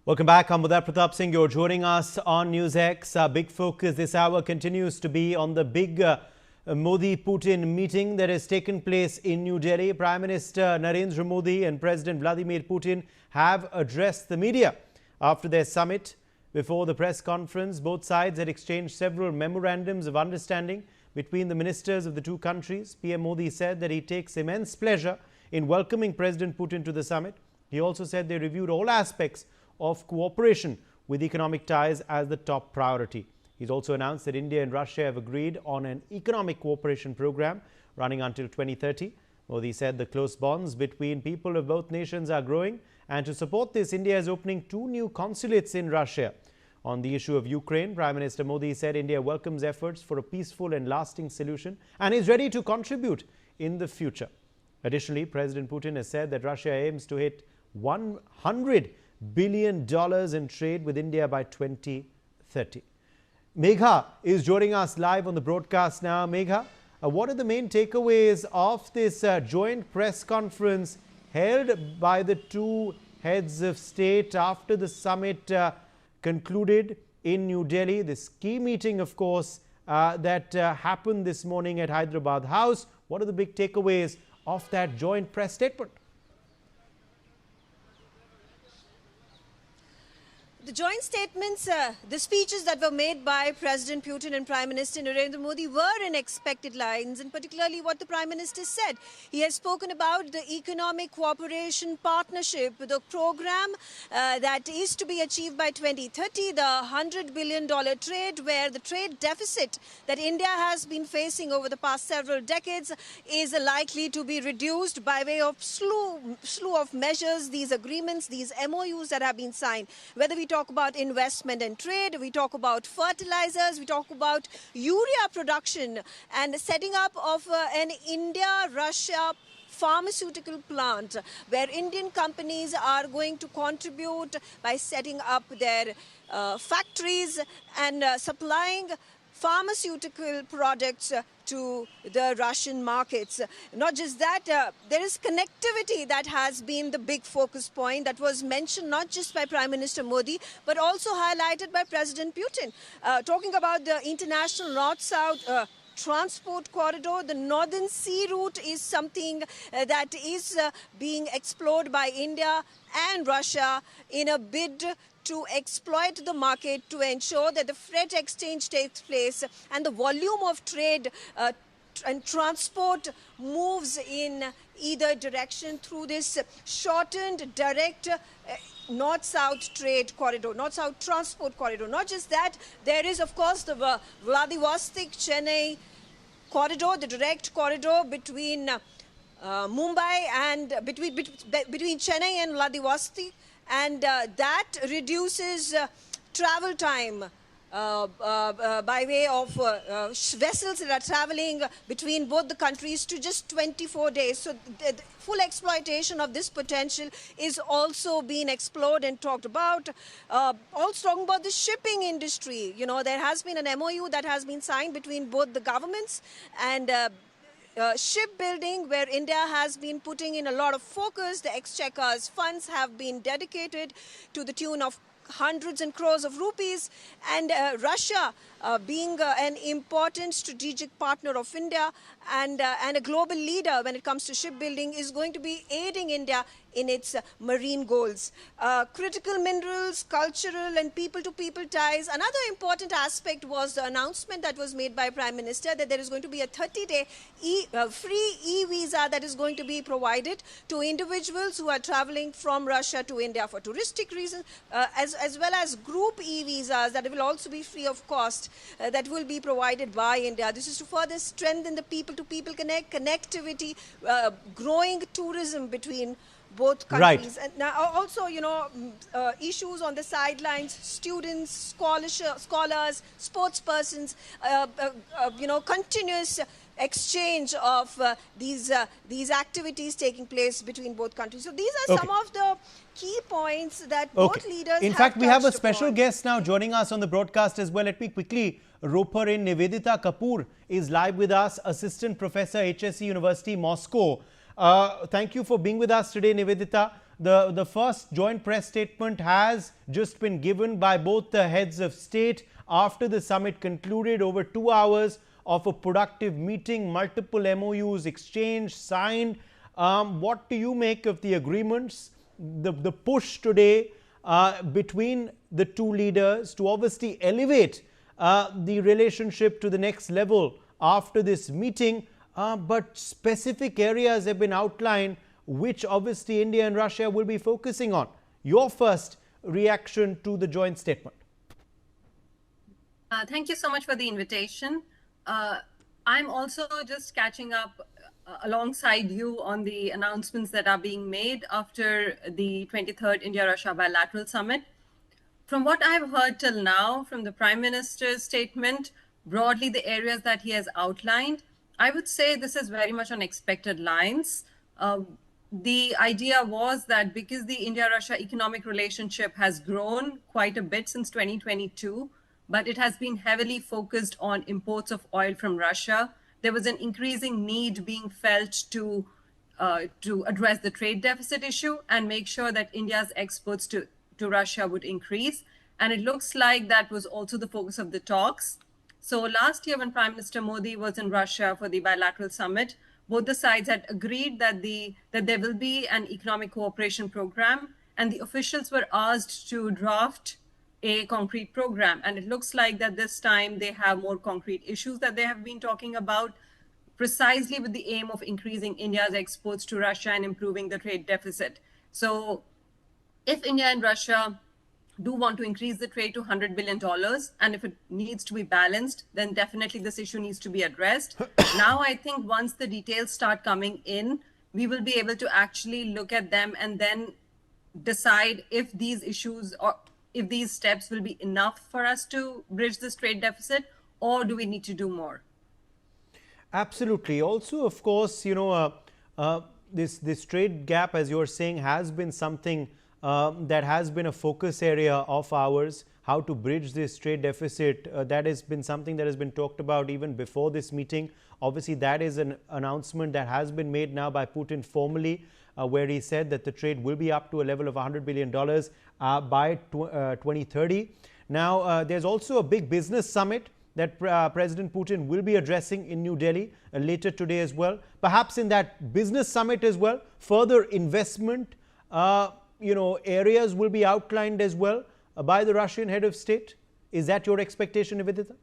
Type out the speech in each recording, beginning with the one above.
Welcome back. I'm Pratap Singh. You're joining us on NewsX. Our big focus this hour continues to be on the big Modi-Putin meeting that has taken place in New Delhi. Prime Minister Narendra Modi and President Vladimir Putin have addressed the media after their summit. Before the press conference, both sides had exchanged several memorandums of understanding between the ministers of the two countries. PM Modi said that he takes immense pleasure in welcoming President Putin to the summit. He also said they reviewed all aspects of cooperation with economic ties as the top priority. He's also announced that India and Russia have agreed on an economic cooperation program running until 2030. Modi said the close bonds between people of both nations are growing, and to support this, India is opening 2 new consulates in Russia. On the issue of Ukraine, Prime Minister Modi said India welcomes efforts for a peaceful and lasting solution and is ready to contribute in the future. Additionally, President Putin has said that Russia aims to hit $100 billion in trade with India by 2030. Megha is joining us live on the broadcast now. Megha, what are the main takeaways of this joint press conference held by the two heads of state after the summit concluded in New Delhi? This key meeting, of course, that happened this morning at Hyderabad House. What are the big takeaways of that joint press statement? The joint statements, the speeches that were made by President Putin and Prime Minister Narendra Modi were in expected lines, and particularly what the Prime Minister said. He has spoken about the economic cooperation partnership, the program that is to be achieved by 2030, the $100 billion trade, where the trade deficit that India has been facing over the past several decades is likely to be reduced by way of slew of measures, these agreements, these MoUs that have been signed. Whether we talk about investment and trade, we talk about fertilizers, we talk about urea production and setting up of an India-Russia pharmaceutical plant where Indian companies are going to contribute by setting up their factories and supplying pharmaceutical products to the Russian markets. Not just that, there is connectivity that has been the big focus point that was mentioned not just by Prime Minister Modi, but also highlighted by President Putin. Talking about the international north-south transport corridor, the Northern Sea Route is something that is being explored by India and Russia in a bid to exploit the market to ensure that the freight exchange takes place and the volume of trade and transport moves in either direction through this shortened direct north-south trade corridor, north-south transport corridor. Not just that, there is of course the Vladivostok-Chennai corridor, the direct corridor between Mumbai and between Chennai and Vladivostok, and that reduces travel time by way of vessels that are traveling between both the countries to just 24 days. So the full exploitation of this potential is also being explored and talked about. Also talking about the shipping industry. You know, there has been an MoU that has been signed between both the governments, and shipbuilding, where India has been putting in a lot of focus. The Exchequer's funds have been dedicated to the tune of hundreds and crores of rupees, and Russia being an important strategic partner of India and a global leader when it comes to shipbuilding, is going to be aiding India in its marine goals. Critical minerals, cultural and people-to-people ties. Another important aspect was the announcement that was made by Prime Minister that there is going to be a 30-day free e-visa that is going to be provided to individuals who are traveling from Russia to India for touristic reasons, as well as group e-visas that will also be free of cost, that will be provided by India. This is to further strengthen the people-to-people connectivity, growing tourism between both countries. Right. And now also, you know, issues on the sidelines, students, scholars, sports persons, you know, continuous exchange of these activities taking place between both countries. So these are some of the key points that both leaders In fact, we have a special guest now joining us on the broadcast as well. Let me quickly rope her in. Nivedita Kapoor is live with us, Assistant Professor, HSE University, Moscow. Thank you for being with us today, Nivedita. The first joint press statement has just been given by both the heads of state after the summit concluded. Over 2 hours of a productive meeting, multiple MoUs exchanged, signed. What do you make of the agreements, the push today between the two leaders to obviously elevate the relationship to the next level after this meeting, but specific areas have been outlined which obviously India and Russia will be focusing on? Your first reaction to the joint statement. Thank you so much for the invitation. I'm also just catching up alongside you on the announcements that are being made after the 23rd India-Russia bilateral summit. From what I've heard till now, from the Prime Minister's statement, broadly the areas that he has outlined, I would say this is very much on expected lines. The idea was that because the India-Russia economic relationship has grown quite a bit since 2022, but it has been heavily focused on imports of oil from Russia, there was an increasing need being felt to address the trade deficit issue and make sure that India's exports to Russia would increase. And it looks like that was also the focus of the talks. So last year when Prime Minister Modi was in Russia for the bilateral summit, both the sides had agreed that there will be an economic cooperation program, and the officials were asked to draft a concrete program. And it looks like that this time they have more concrete issues that they have been talking about, precisely with the aim of increasing India's exports to Russia and improving the trade deficit. So if India and Russia do want to increase the trade to $100 billion, and if it needs to be balanced, then definitely this issue needs to be addressed. Now, I think once the details start coming in, we will be able to actually look at them and then decide if these issues or if these steps will be enough for us to bridge this trade deficit, or do we need to do more? Absolutely. Also, of course, you know, this trade gap, as you're saying, has been something that has been a focus area of ours, how to bridge this trade deficit. That has been something that has been talked about even before this meeting. Obviously, that is an announcement that has been made now by Putin formally, where he said that the trade will be up to a level of $100 billion by 2030. Now, there's also a big business summit that President Putin will be addressing in New Delhi later today as well. Perhaps in that business summit as well, further investment areas will be outlined as well by the Russian head of state. Is that your expectation, Nivedita?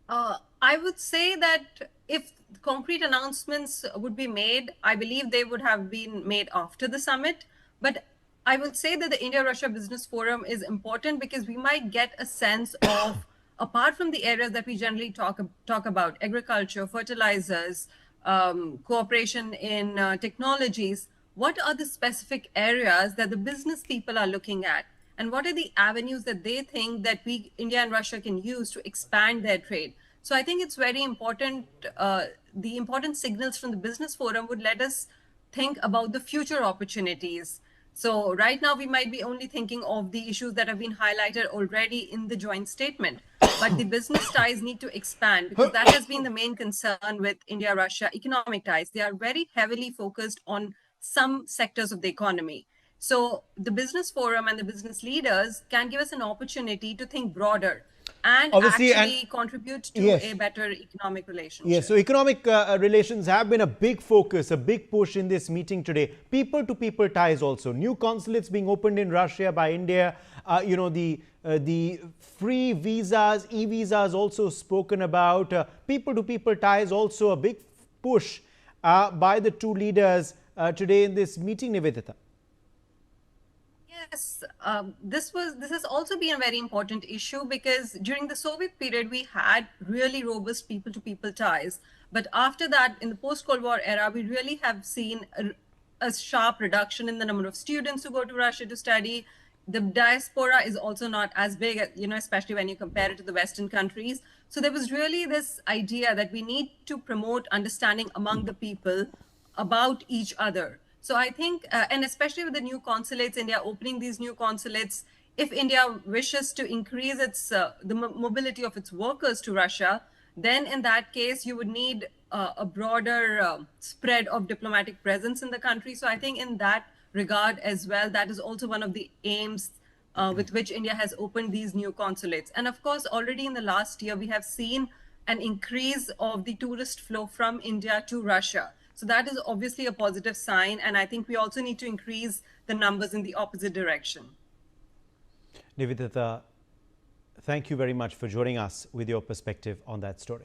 I would say that if concrete announcements would be made, I believe they would have been made after the summit. But I would say that the India-Russia Business Forum is important because we might get a sense of, apart from the areas that we generally talk about, agriculture, fertilizers, cooperation in technologies, what are the specific areas that the business people are looking at? And what are the avenues that they think that India and Russia can use to expand their trade? So I think it's very important. The important signals from the business forum would let us think about the future opportunities. So right now we might be only thinking of the issues that have been highlighted already in the joint statement, but the business ties need to expand because that has been the main concern with India-Russia economic ties. They are very heavily focused on some sectors of the economy. So the business forum and the business leaders can give us an opportunity to think broader and obviously, actually contribute to a better economic relationship. Yes, so economic relations have been a big focus, a big push in this meeting today. People-to-people ties also. New consulates being opened in Russia by India. The free visas, e-visas also spoken about. People-to-people ties also a big push by the two leaders today in this meeting, Nivedita. Yes, this has also been a very important issue because during the Soviet period, we had really robust people-to-people ties. But after that, in the post-Cold War era, we really have seen a sharp reduction in the number of students who go to Russia to study. The diaspora is also not as big, especially when you compare it to the Western countries. So there was really this idea that we need to promote understanding among the people about each other. So I think, and especially with the new consulates, India opening these new consulates, if India wishes to increase the mobility of its workers to Russia, then in that case, you would need a broader spread of diplomatic presence in the country. So I think in that regard as well. That is also one of the aims with which India has opened these new consulates. And of course, already in the last year, we have seen an increase of the tourist flow from India to Russia. So that is obviously a positive sign. And I think we also need to increase the numbers in the opposite direction. Nivedita, thank you very much for joining us with your perspective on that story.